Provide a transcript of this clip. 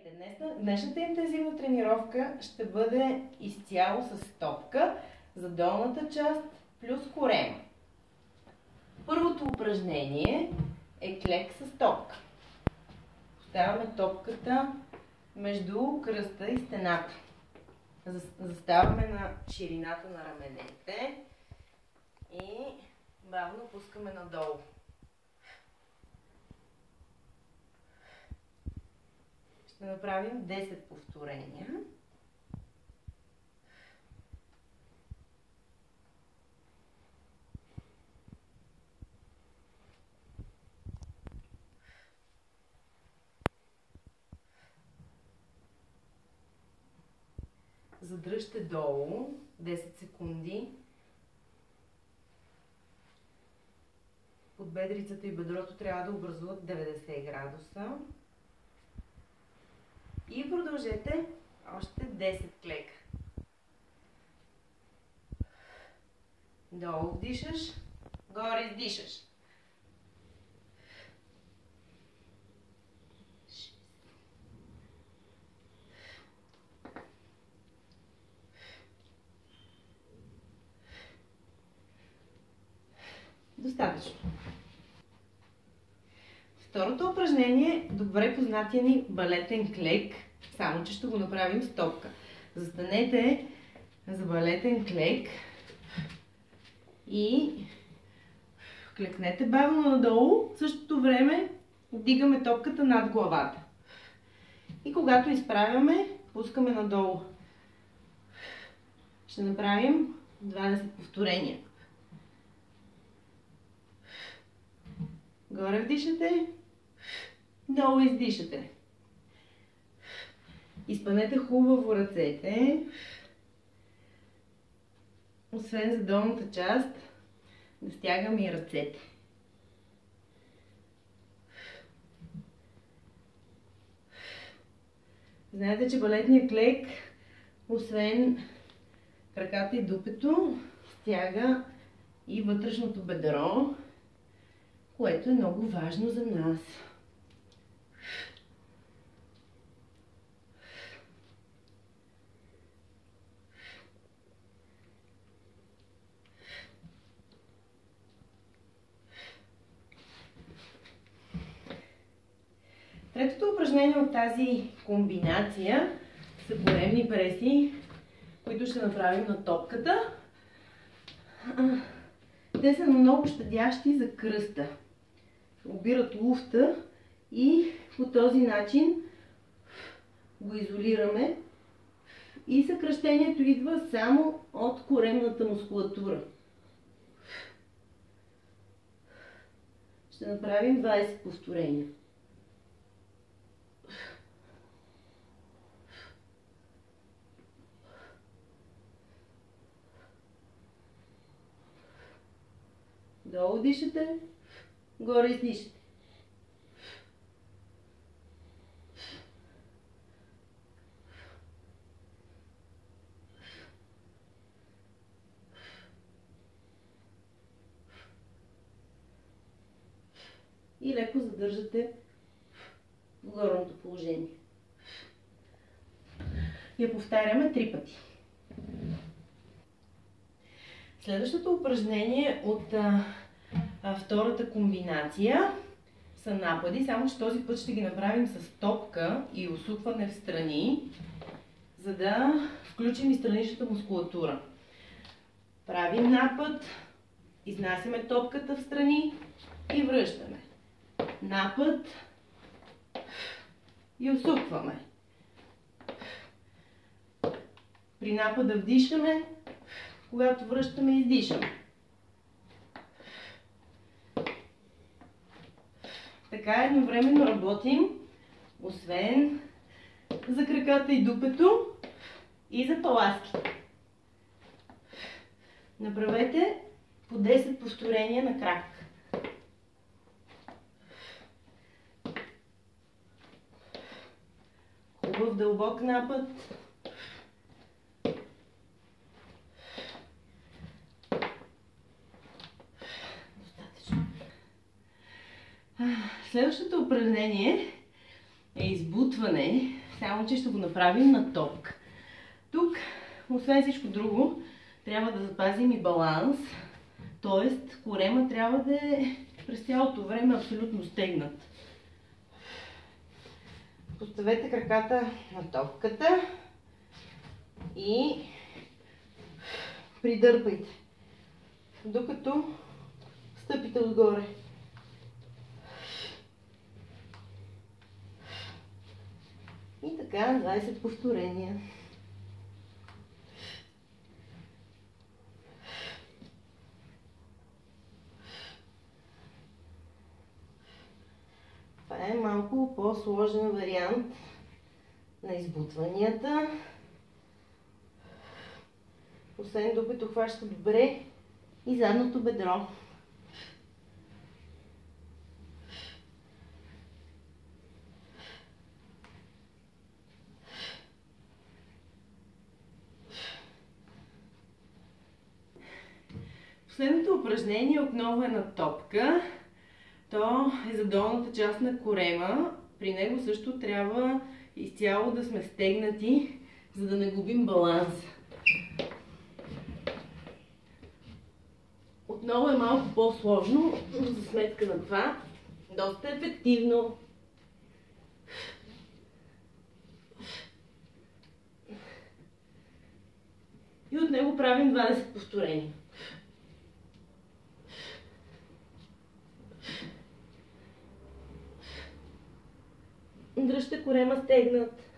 Здравейте! Днешната интензивна тренировка ще бъде изцяло с стопка за долната част плюс корема. Първото упражнение е клек с топка. Поставяме топката между кръста и стената. Заставаме на ширината на раменете и бавно пускаме надолу. Ще направим 10 повторения. Задръжте долу 10 секунди. Подбедрицата и бедрото трябва да образуват 90 градуса. И продължете още 10 клека. Долу вдишаш, горе издишаш. Достатъчно. Второто упражнение е добре познатия ни балетен клек, само че ще го направим с топка. Застанете за балетен клек и клекнете бавно надолу. В същото време вдигаме топката над главата. И когато изправяме, пускаме надолу. Ще направим 20 повторения. Горе вдишате, долу издишате. Изпънете хубаво ръцете. Освен за долната част, да стягаме и ръцете. Знаете, че балетният клек, освен краката и дупето, стяга и вътрешното бедро, което е много важно за нас. Третото упражнение от тази комбинация са коремни преси, които ще направим на топката. Те са много щадящи за кръста. Обират луфта и по този начин го изолираме. И съкращението идва само от коремната мускулатура. Ще направим 20 повторения. Долу дишате, горе издишате. И леко задържате в горното положение. Я повтаряме 3 пъти. Следващото упражнение от втората комбинация са напади, само че този път ще ги направим с топка и усукване в страни, за да включим и страничната мускулатура. Правим напад, изнасяме топката в страни и връщаме. Напад и усукваме. При напада вдишаме, когато връщаме, издишаме. Така едновременно работим, освен за краката и дупето, и за паласките. Направете по 10 повторения на крак. Хубав дълбок напад. Следващото упражнение е избутване, само че ще го направим на топка. Тук, освен всичко друго, трябва да запазим и баланс, т.е. корема трябва да е през цялото време абсолютно стегнат. Поставете краката на топката и придърпайте, докато стъпите отгоре. И така 20 повторения. Това е малко по-сложен вариант на избутванията. Освен докато хваща добре и задното бедро. Последното упражнение отново е на топка. То е за долната част на корема. При него също трябва изцяло да сме стегнати, за да не губим баланс. Отново е малко по-сложно, но за сметка на това доста ефективно. И от него правим 20 повторения. Дръжте корема стегнат.